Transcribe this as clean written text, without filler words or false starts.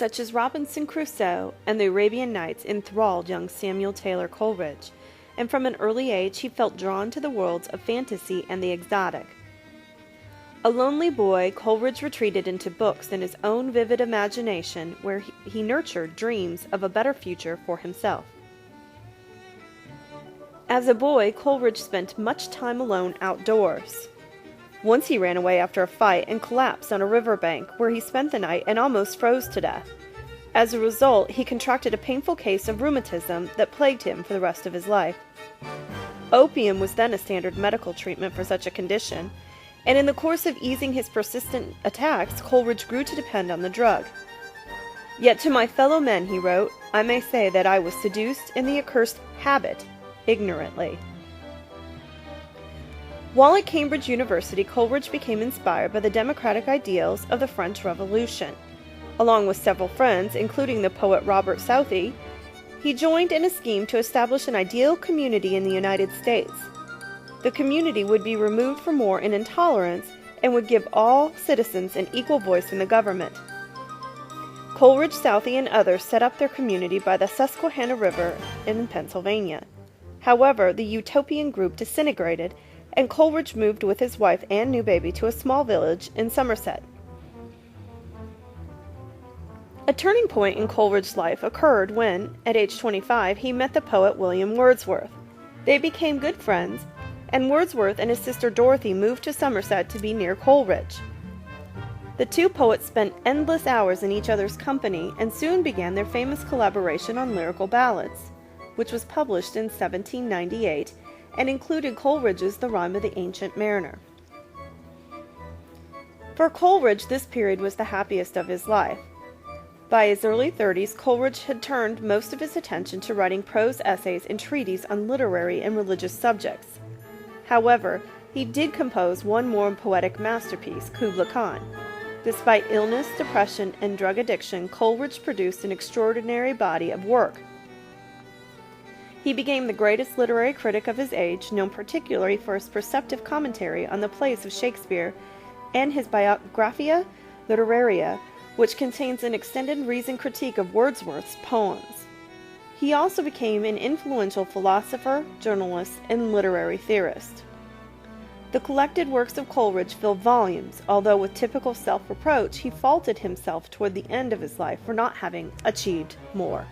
such as Robinson Crusoe and the Arabian Nights enthralled young Samuel Taylor Coleridge, and from an early age he felt drawn to the worlds of fantasy and the exotic. A lonely boy, Coleridge retreated into books and his own vivid imagination, where he nurtured dreams of a better future for himself. As a boy, Coleridge spent much time alone outdoors. Once he ran away after a fight and collapsed on a riverbank, where he spent the night and almost froze to death. As a result, he contracted a painful case of rheumatism that plagued him for the rest of his life. Opium was then a standard medical treatment for such a condition, and in the course of easing his persistent attacks, Coleridge grew to depend on the drug. "Yet to my fellow men," he wrote, "I may say that I was seduced in the accursed habit, ignorantly." While at Cambridge University, Coleridge became inspired by the democratic ideals of the French Revolution. Along with several friends, including the poet Robert Southey, he joined in a scheme to establish an ideal community in the United States. The community would be removed from war and intolerance and would give all citizens an equal voice in the government. Coleridge, Southey, and others set up their community by the Susquehanna River in Pennsylvania. However, the utopian group disintegrated, and Coleridge moved with his wife and new baby to a small village in Somerset. A turning point in Coleridge's life occurred when, at age 25, he met the poet William Wordsworth. They became good friends, and Wordsworth and his sister Dorothy moved to Somerset to be near Coleridge. The two poets spent endless hours in each other's company and soon began their famous collaboration on lyrical ballads, which was published in 1798 and included Coleridge's The Rime of the Ancient Mariner. For Coleridge, this period was the happiest of his life. By his early 30s, Coleridge had turned most of his attention to writing prose essays and treatises on literary and religious subjects. However, he did compose one more poetic masterpiece, Kubla Khan. Despite illness, depression, and drug addiction, Coleridge produced an extraordinary body of work. He became the greatest literary critic of his age, known particularly for his perceptive commentary on the plays of Shakespeare and his Biographia Literaria, which contains an extended reasoned critique of Wordsworth's poems. He also became an influential philosopher, journalist, and literary theorist. The collected works of Coleridge fill volumes, although with typical self-reproach, he faulted himself toward the end of his life for not having achieved more.